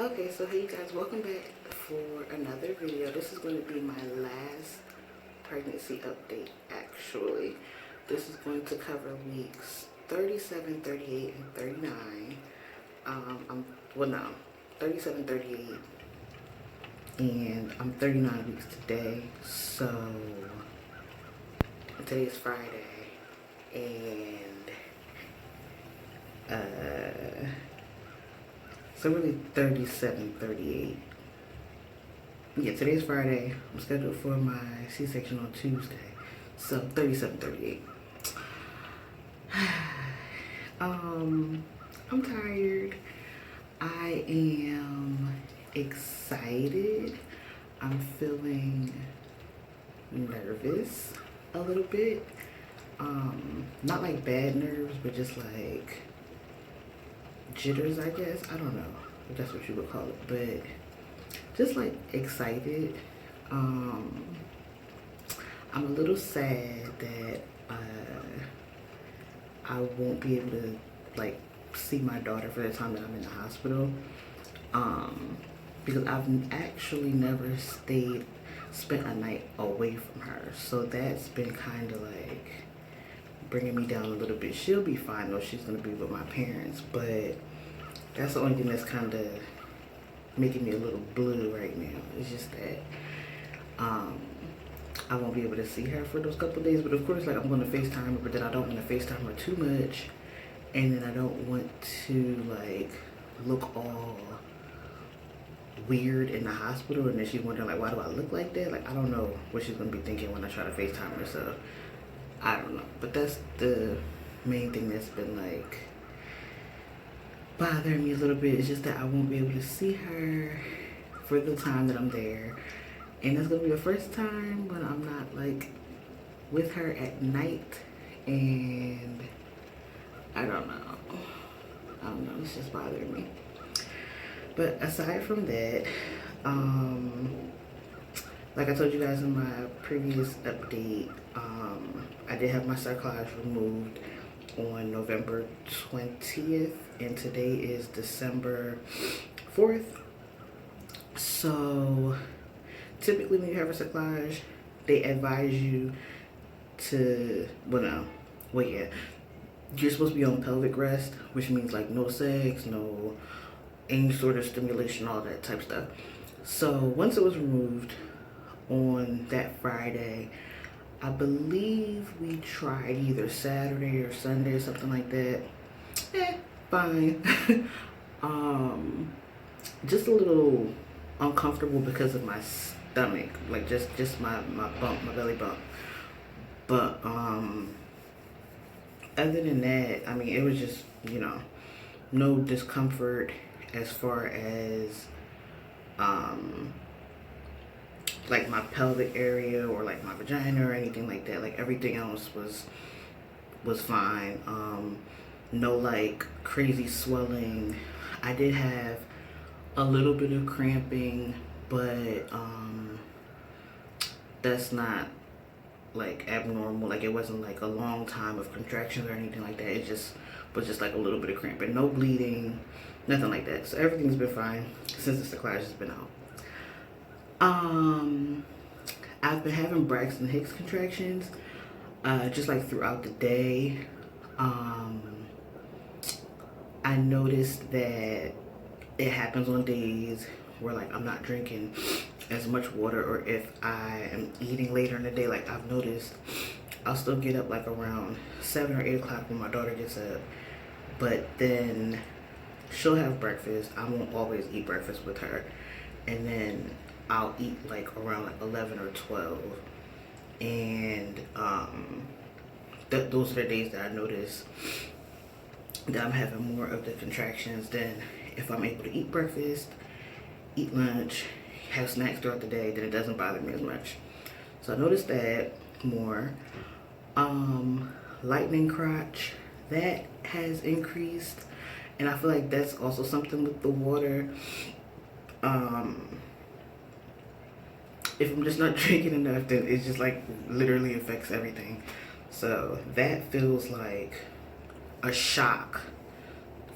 Okay, so hey you guys, welcome back for another video. This is going to be my last pregnancy update actually. This is going to cover weeks 37, 38, and 39. Well no, 37, 38, and I'm 39 weeks today. So today is Friday, and so really 37, 38. Yeah, today's Friday. I'm scheduled for my C-section on Tuesday. So 37, 38. I'm tired. I am excited. I'm feeling nervous a little bit. Not like bad nerves, but just like jitters, I guess. I don't know if that's what you would call it, but just like excited. I'm a little sad that I won't be able to like see my daughter for the time that I'm in the hospital, because I've actually never spent a night away from her, so that's been kind of like bringing me down a little bit. She'll be fine though, she's gonna be with my parents, but that's the only thing that's kind of making me a little blue right now. It's just that I won't be able to see her for those couple of days, but of course, like, I'm going to FaceTime her, but then I don't want to FaceTime her too much, and then I don't want to like look all weird in the hospital, and then she's wondering like, why do I look like that? Like, I don't know what she's going to be thinking when I try to FaceTime her, so I don't know. But that's the main thing that's been like bothering me a little bit. It's just that I won't be able to see her for the time that I'm there, and it's gonna be the first time when I'm not like with her at night, and I don't know, it's just bothering me. But aside from that, like I told you guys in my previous update, I did have my sarclage removed on November 20th, and today is December 4th. So typically when you have a sarclage, they advise you to, you're supposed to be on pelvic rest, which means like no sex, no any sort of stimulation, all that type stuff. So once it was removed on that Friday, I believe we tried either Saturday or Sunday or something like that. Fine. Just a little uncomfortable because of my stomach, like just my bump, my belly bump. But other than that, I mean, it was just, no discomfort as far as like my pelvic area or like my vagina or anything like that. Like everything else was fine. No like crazy swelling. I did have a little bit of cramping, but that's not like abnormal. Like it wasn't like a long time of contractions or anything like that. It just was just like a little bit of cramping, no bleeding, nothing like that. So everything's been fine since the sarclage has been out. I've been having Braxton Hicks contractions just like throughout the day. I noticed that it happens on days where like I'm not drinking as much water, or if I am eating later in the day. Like I've noticed I'll still get up like around 7 or 8 o'clock when my daughter gets up, but then she'll have breakfast. I won't always eat breakfast with her, and then I'll eat like around like 11 or 12, and those are the days that I notice that I'm having more of the contractions than if I'm able to eat breakfast, eat lunch, have snacks throughout the day. Then it doesn't bother me as much. So I noticed that more. Lightning crotch, that has increased, and I feel like that's also something with the water. If I'm just not drinking enough, then it just like literally affects everything. So that feels like a shock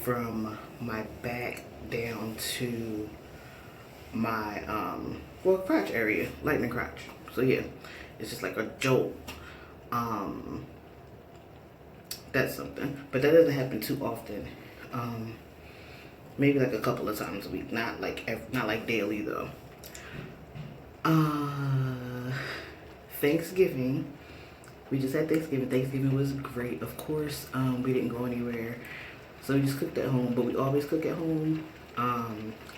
from my back down to my well, crotch area, lightning crotch. So yeah, it's just like a jolt. That's something, but that doesn't happen too often. Maybe like a couple of times a week, not like daily though. Thanksgiving, we just had Thanksgiving. Thanksgiving was great, of course. We didn't go anywhere, so we just cooked at home. But we always cook at home.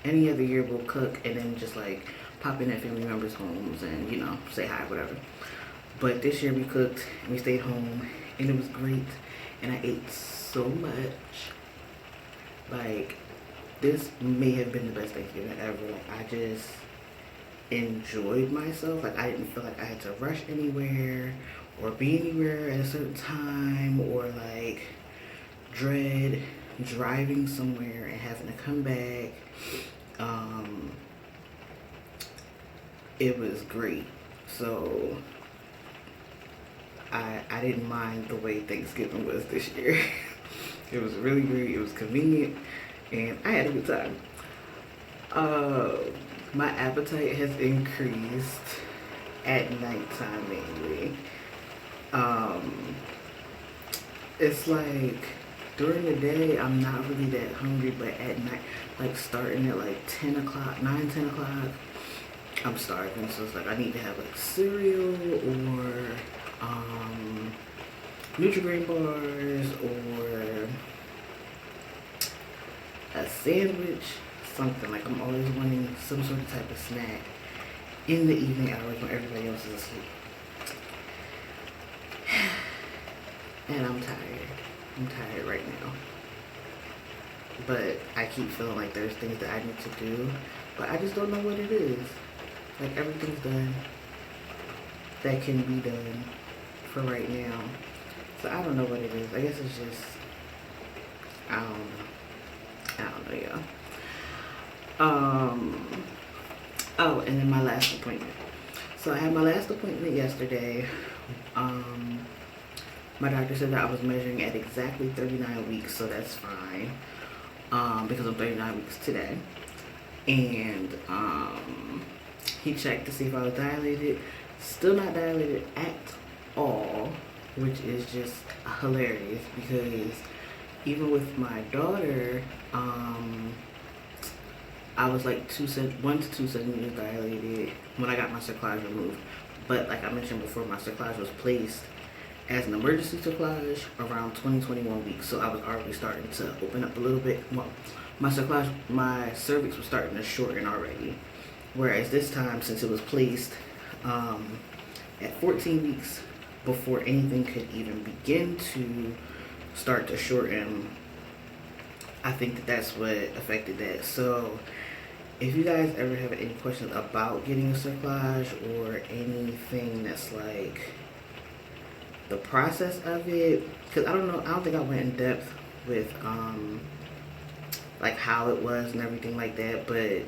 Any other year we'll cook and then just like pop in at family members' homes and, you know, say hi, whatever. But this year we cooked and we stayed home and it was great. And I ate so much. Like, this may have been the best Thanksgiving ever. Like, I just enjoyed myself. Like, I didn't feel like I had to rush anywhere or be anywhere at a certain time, or like dread driving somewhere and having to come back. It was great. So I didn't mind the way Thanksgiving was this year. It was really great. It was convenient and I had a good time. My appetite has increased at nighttime mainly. It's like during the day I'm not really that hungry, but at night, like starting at like 10 o'clock, 9, 10 o'clock, I'm starving. So it's like I need to have like cereal or Nutri-Grain bars or a sandwich, something. Like I'm always wanting some sort of type of snack in the evening hours when everybody else is asleep. And I'm tired. I'm tired right now. But I keep feeling like there's things that I need to do, but I just don't know what it is. Like everything's done that can be done for right now. So I don't know what it is. I guess it's just, I don't know, y'all. Oh, and then my last appointment. So I had my last appointment yesterday. My doctor said that I was measuring at exactly 39 weeks, so that's fine. Because I'm 39 weeks today. And he checked to see if I was dilated. Still not dilated at all, which is just hilarious because even with my daughter, I was like 1 to 2 centimeters dilated when I got my cerclage removed. But like I mentioned before, my cerclage was placed as an emergency cerclage around 21 weeks. So I was already starting to open up a little bit. Well, my cervix was starting to shorten already. Whereas this time, since it was placed at 14 weeks, before anything could even begin to start to shorten, I think that that's what affected that. So if you guys ever have any questions about getting a cerclage or anything that's like the process of it, because I don't think I went in depth with like how it was and everything like that, but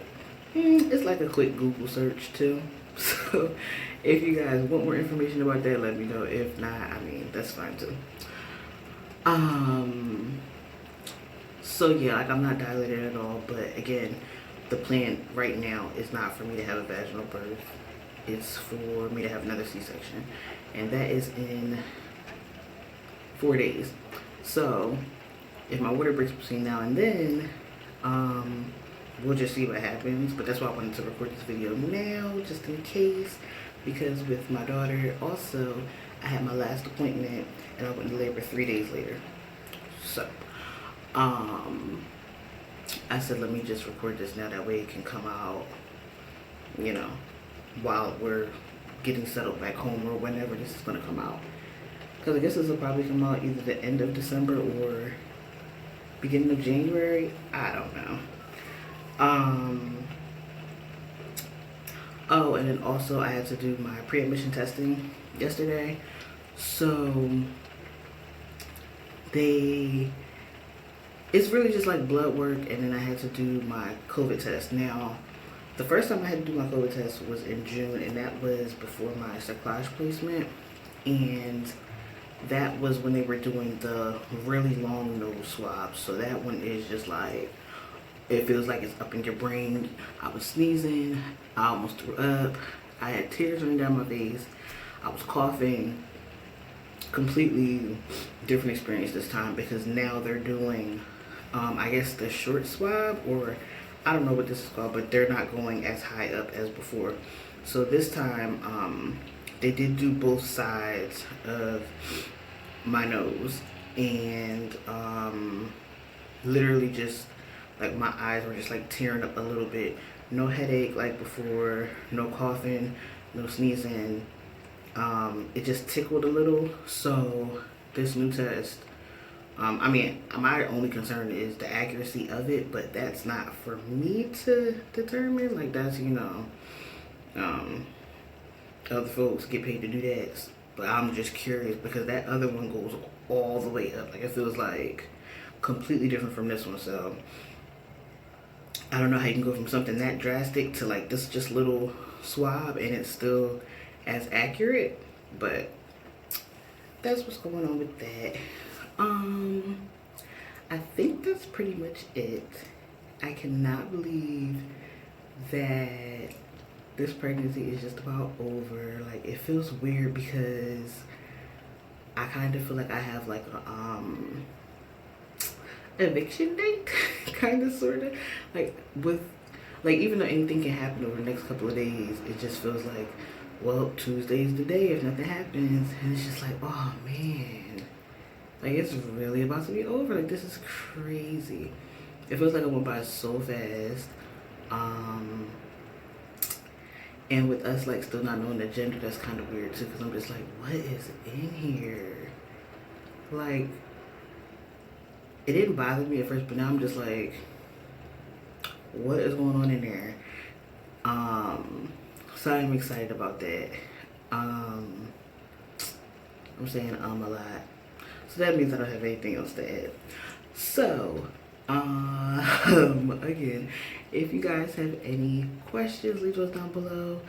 it's like a quick Google search too. So if you guys want more information about that, let me know. If not, I mean, that's fine too. So yeah, like I'm not dilated at all, but again, the plan right now is not for me to have a vaginal birth. It's for me to have another C-section, and that is in 4 days. So if my water breaks between now and then, we'll just see what happens. But that's why I wanted to record this video now, just in case, because with my daughter also, I had my last appointment and I went into labor 3 days later. So I said, let me just record this now, that way it can come out, you know, while we're getting settled back home or whenever this is going to come out. Because I guess this will probably come out either the end of December or beginning of January. I don't know. Oh, and then also I had to do my pre-admission testing yesterday. So it's really just like blood work, and then I had to do my COVID test. Now, the first time I had to do my COVID test was in June, and that was before my cerclage placement. And that was when they were doing the really long nose swabs. So that one is just like, it feels like it's up in your brain. I was sneezing, I almost threw up, I had tears running down my face, I was coughing. Completely different experience this time, because now they're doing I guess the short swab, or I don't know what this is called, but they're not going as high up as before. So this time they did do both sides of my nose, and literally just like my eyes were just like tearing up a little bit. No headache like before, no coughing, no sneezing. It just tickled a little. So this new test, I mean, my only concern is the accuracy of it, but that's not for me to determine. Like, that's, you know, other folks get paid to do that. But I'm just curious, because that other one goes all the way up. Like, it feels like completely different from this one. So I don't know how you can go from something that drastic to like this just little swab and it's still as accurate, but that's what's going on with that. I think that's pretty much it. I cannot believe that this pregnancy is just about over. Like, it feels weird because I kind of feel like I have like a eviction date, kind of, sort of, like, with, like, even though anything can happen over the next couple of days, it just feels like, well, Tuesday's the day if nothing happens. And it's just like, oh man, like, it's really about to be over. Like, this is crazy. It feels like it went by so fast. And with us, like, still not knowing the gender, that's kind of weird too, because I'm just like, what is in here? Like, it didn't bother me at first, but now I'm just like, what is going on in there? So I'm excited about that. I'm saying a lot. So that means I don't have anything else to add. So, again, if you guys have any questions, leave those down below.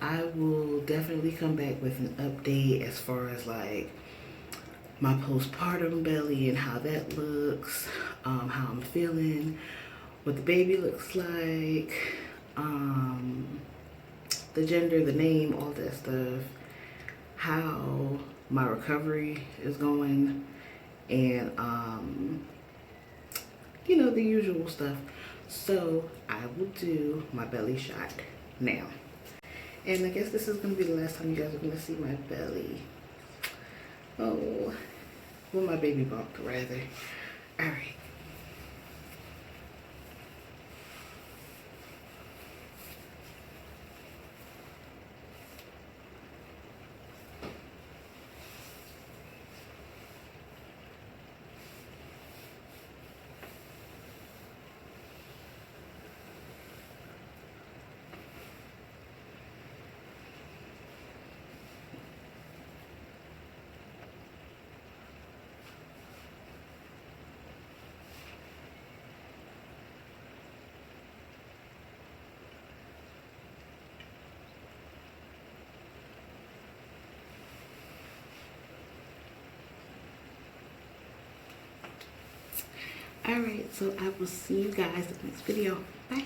I will definitely come back with an update as far as like my postpartum belly and how that looks, how I'm feeling, what the baby looks like, the gender, the name, all that stuff, how my recovery is going, and you know, the usual stuff. So I will do my belly shot now. And I guess this is going to be the last time you guys are going to see my belly. Oh, well, my baby bump, rather. All right. Alright, so I will see you guys in the next video. Bye.